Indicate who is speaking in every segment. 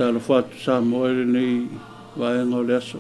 Speaker 1: tala fatu sa moere nei vaenga o le aso.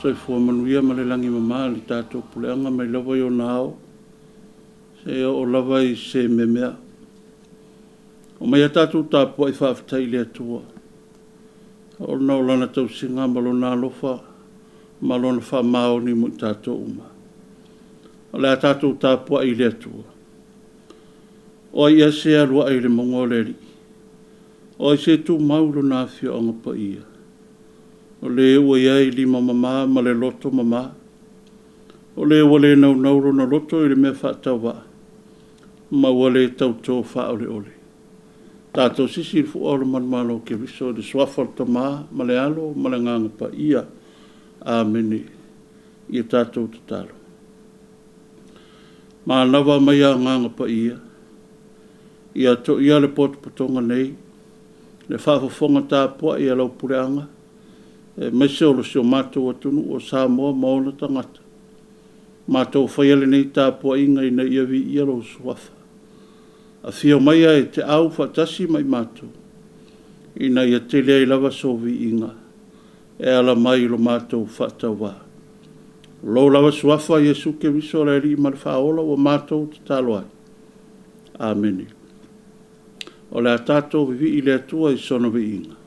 Speaker 1: So i fua manuia ma le langi mama li tātou puleanga mai lava i o nao. Se o lava i se memea. O mai a tātou tāpua i whaafitai le atua. O nao lana tau singa malona alofa, malona wha mao ni mu tātou uma. O le a tātou tāpua i le atua. O ia se alua i le mongoleri. O i se tu mauro na Afioga pa ia. O le ua iai lima mama ma le loto mama. O le ua le nauro na loto i le mea whaatau wa. Ma ua le tau wha ole ole. Tātou sisi il fu ora manmalo ke viso le swafar tama ma le alo ma le nganga pa ia. Amene. Ia tātou tatalo. Ma nawa mai a nganga pa ia. Ia to ia le potu patonga nei. Le whaafafonga tāpua ia lau pureanga. Mai se olo se o mātou atunu o Samoa maona tangata. Mātou whaiale nei tāpua inga ina ia vi ia lau suafa. A whio mai e te au whaatasi mai mātou. Ina ia te lea i lava sovi inga. E ala mai lo mātou whaatau wā. Lo lava suafa Yesu ke viso le ri ma le whaola o mātou te talo ai. Amene. O le a tātou vivi i le atua i sono vi inga.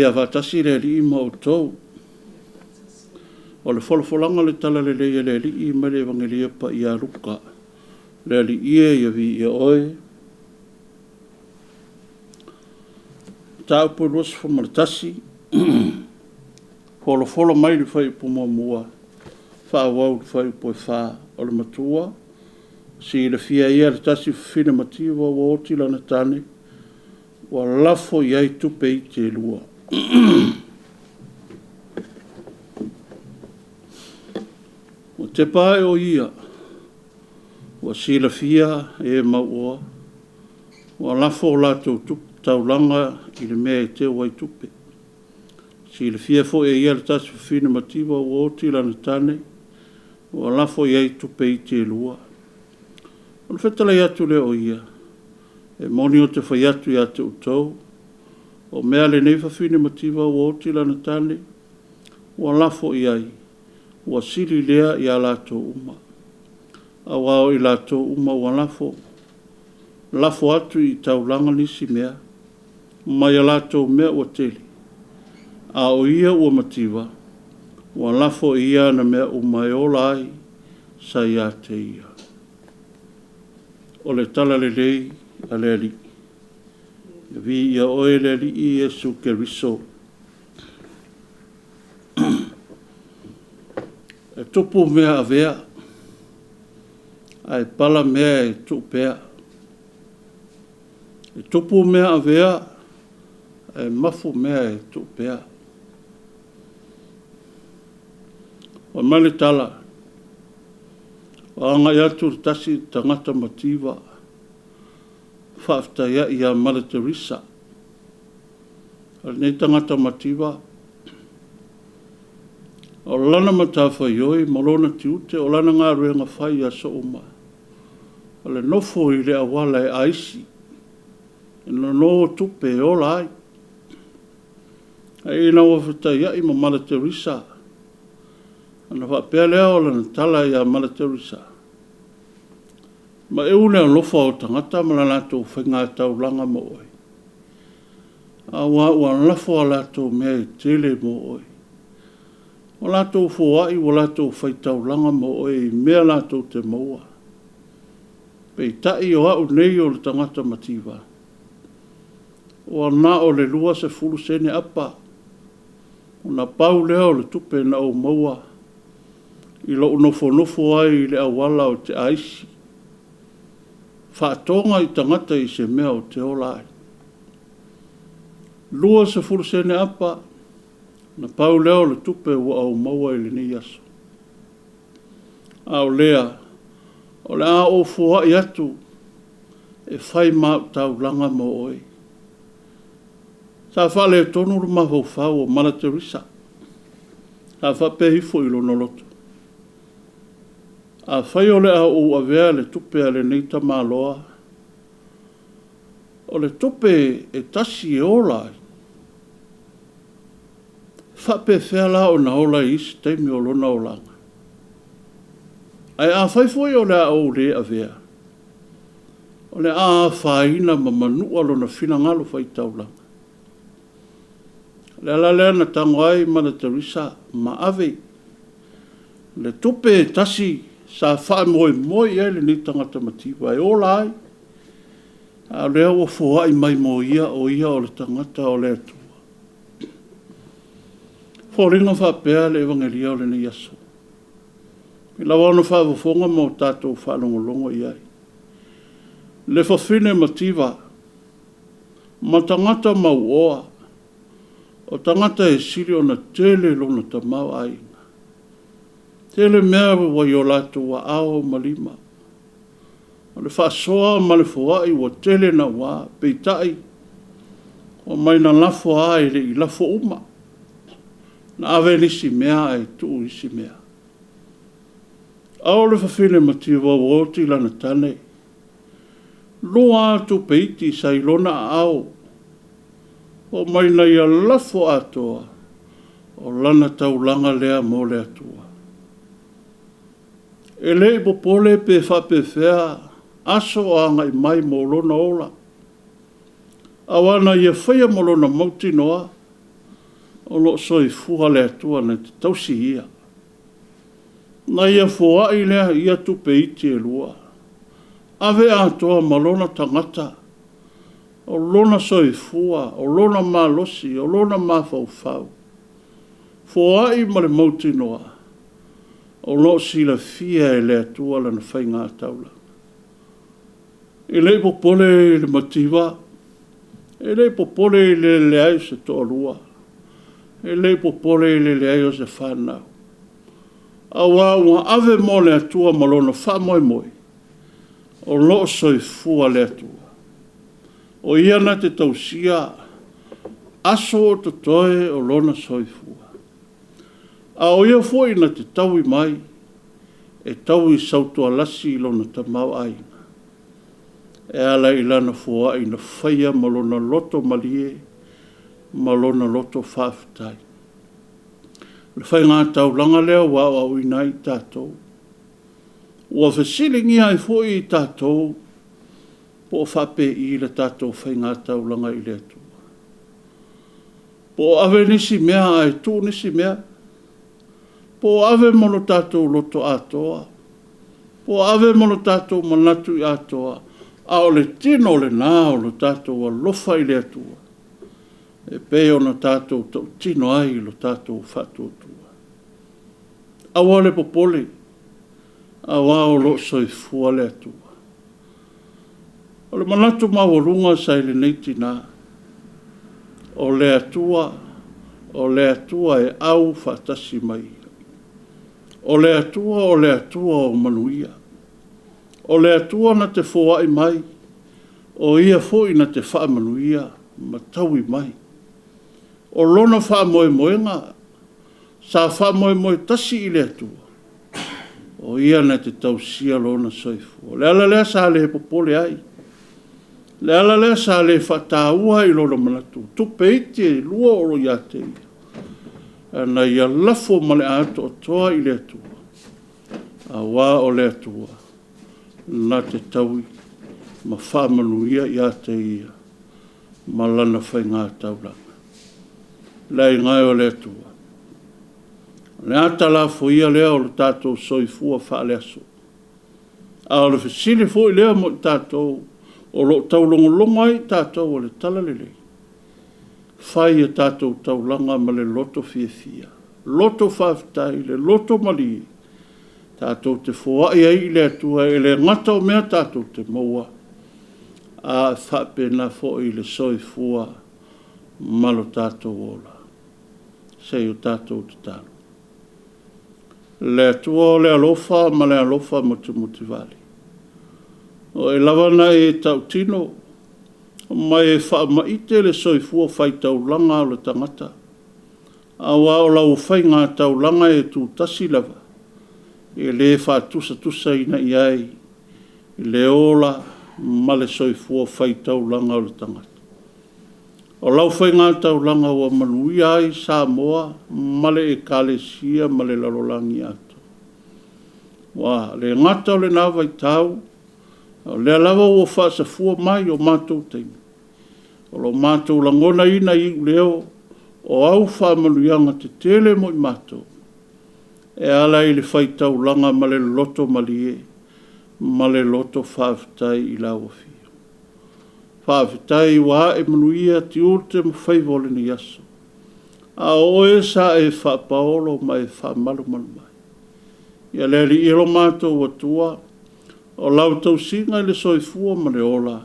Speaker 1: Ia vatasi le li ma o tou. O le folfolanga le tala le li i ma le evangelia pa ia ruka. Le li ia vi ia oe. Tau po los fo martasi. Folofolo mai le fai po mua. Fa wau le fai po fa o le matua. Si le fia ia le tasi fina mativa o oti lana tane. Wa lafo iai tupe i te lua. O te pae o ia, wa sila fia e maua, wa lafo o lātou taulanga i le mea e te wai tupe. Sila fia fo e ia le tasi fina mativa o oti lana tane, wa lafo iai tupe i te lua. O le whetala atu le o ia, e moni o te whai atu i ate utou, o mea le nei whawhine mativa o oti lana tane, wa lafo iai, wa sili lea i a lato uma. A wao i lato uma wa lafo. Lafo atu i taulanga nisi mea, mai a lato mea o teli. A o ia ua mativa, wa lafo ia na mea umai o lai, sa ia te ia. O le tala le lei, a le ali. Vi ia oe le li i Yesu ke riso. E tupu mea a vea. Ai pala mea e tupea. E tupu mea a vea. Ai mafu mea e tupea. O male tala. O anga yatu tasi tangata mativa. Whaafta ia Mother Teresa. O nei tangata mativa. O lana matafa ioi, malona tiute, o lana ngā ruenga whai a so uma. O le nofo i le awala e aisi. E no tupe o lai. E ina wafata iai ma Mother Teresa. Ana whapea lea o lana tala ia Mother Teresa. Ma e une alofa o tangata ma lana tō whainga tau langa mo oi. A ua lafo a lato mea e tele mo oi. O lato fuai o lato whaitau langa mo oi mea lato te maua. Pei tai o au nei o le tangata mativa. O na o le lua se fulu sene apa. O na pau leo le tupe na o maua. I lo nofo ai le awala o te aisi. Whaatonga i tangata i se mea o te olai. Lua se fulu sene apa. Na pau leo le tupe ua au maua i le ni aso. Au lea, o le a o fua i atu, e whai mau tau langa mo oi. Sa whale e tonu ruma whau o Mother Teresa. Sa whapehifo i lono Lotu. A whai o le a o avea le tupe a le neita maloa. O le tupe e tasi e olai. Whape whea o na ola i isi teimi o lona o langa. Ai a whaifoi o le a o le a vea. O le a whaina ma manua lona whina ngalo whai tau langa. Le ala lea na tango ai Mother Teresa ma ave. Le tupe e tasi sa wha moi e le ni tangata mativa e ola ai. A lea o fua i mai mo ia o le tangata o le atu. Fōringa whapea le evangelia o le ni aso. I lawa ono whawafonga mo tātou whalongolongo i ai. Le whawhine mativa, ma tangata mau oa, o tangata e siri o na tele lona ta mau ainga. Tele mea wa i o lato wa ao malima. O le whaasoa ma le fōai wa tele na wā, peitai, o mai na lafo ai le i lafo uma. Na ave nisi mea e tu isi mea. Ao le whawhine mativa woti lana tane. Loa atu peiti sa ilona ao. O mai na ia lafo atoa. O lana taulanga lea mo le atua. E le popole pe whapewhea. Aso anga i mai mo lona ola. Awana ia whaia mo lona mauti noa. O lo soi fuha le atua na te tausi ia. Na ia fua i lea ia tupe iti e lua. Ave atoa malona tangata. O lona soi fua, o lona malosi, o lona mafau. Fua i male mauti noa. O lo sila fia e le atua lana whainga taula. E le popole le mativa. E le popole le leai se toa lua. E le popole le aio se whanau. Awa ua ave mo le atua malona wha moi. O loo soi fua le atua. O ia na te tausia. Aso o te toe o lona soi fua. A o ia foi na te taui mai. E taui sautua lasi lona tamau aina. E ala ilana fua ina whaia malona loto malie. Malona loto whaafitai. Le whai ngā tau langa lea wau au ina i tātou. Ua whasilingi ai fwoi i tātou. Po whape i le tātou whai ngā tau langa i le atua. Po ave nisi mea ai tū nisi mea. Po ave mono tātou loto atoa. Po ave mono tātou manatu i atoa. A o le tino le nā o le tātou a lofa i le atua. E peo na tātou tau tino ai lo tātou whatuatua. Awa le popole, awa o lo soi fua le atua. O le manatu mawalunga sa ile neiti nā. O le atua e au whatasi mai. O le atua o manuia. O le atua na te fōai mai. O ia fōi na te wha manuia. Ma taui mai. O lona wha moe moenga. Sa wha moe moe tasi i le atua. O ia na te tausia lona soifua. Le ala lea sa le popole ai. Le ala lea sa le whataua i lona manatu. Tupe iti lua oro ia te ia. Na ia lafo ma le ato o toa i le atua. A wā o le atua. Na te taui. Ma whamanuia ia te ia. Ma lana whai ngā taulanga. Lei ngai o le atua. Le ata la foia lea o le tātou soifua whaale aso. A o le whisile foi lea mo tātou o lo taulongolonga i tātou o le talalele. Whai e tātou taulanga ma le loto fia. Loto whawtai, le loto mali. Tātou te whoai ai le atua e le ngata o mea tātou te maua. A whapena foi le soifua malo tātou ola. Sei o tātou te tālu. Le atua o le alofa ma le alofa muti vali. O e lawana e tautino. Mai e wha maite le soifua whai taulanga o le tangata. A wā o lau whai ngā taulanga e tū tasi lava. E le wha tusa ina iai. E le ola ma le soifua whai taulanga o le tangata. O lau whai ngā taulanga o manui ai sa moa ma le e kalesia ma le lalolangi ato. Wā, le ngata o le nawa i tau. O le alawa o whaasa fua mai o mātou teimi. O lo mātou langona ina i leo o au whamanuianga te tele mo i mātou. E ala i le whaitau langa ma le loto malie, ma le loto whawhitai i lau fia. Whawhitai wā e manuia ti ulte mo whaivole ni aso. A oe sa e whapaolo ma e whamalu manu mai. Ia le li ilo mātou atua, o lau tau singa i le soifua ma le ola.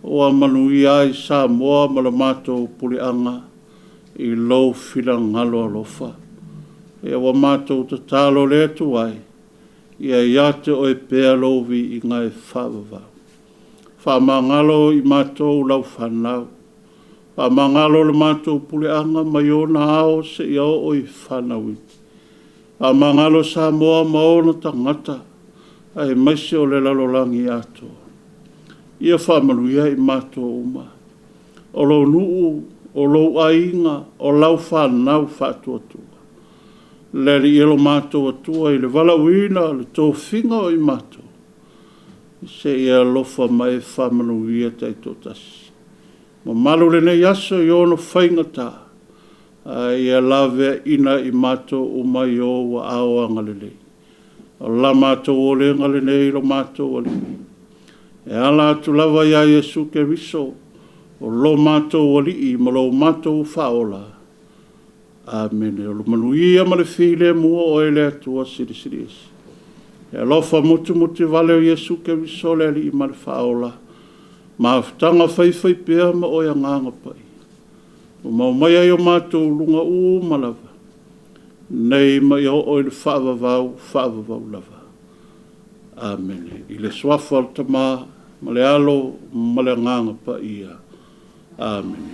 Speaker 1: O a manui ai sa moa ma le mātou pulianga i lau whila ngalo alofa. E wa mātou te tālo le atu ai, ia iate o e pēa lovi i ngai whawawau. Whamangalo i mātou lau whanau. Whamangalo le mātou pulianga mai o na ao se i o i whanauiti. Whamangalo sa moa maona tangata, ai maise o le lalolangi ato. Ia whamanuia i mātou uma. O lo nuu, o lo ainga, o lau whanau whatuatua. Leri ilo mātou atua i le walawina, le tō whinga o i mātou. Se ia lofa mai whamanuia tai tōtasi. Ma malu le nei aso i ono whaingata. Ia lawe ina i mātou uma i o wa aoanga le lei. O la mātou o le ngale nei lo mātou o le nei. E ala tu lava ia Yesu ke riso, o lo mātou o li i, ma lo mātou whaola. Amen. O lo manuia ma le while mua o ele atua siri esi. E alofa mutu vale o Yesu ke riso le li i ma le whaola. Ma aftanga whai pia ma o ia nganga pai. O maumai ai o mātou lunga u malava. Nei ma i o ele whaavavau lava. Amen. I le swafa al tama, ma le alo, ma le nganga pa ia. Amen.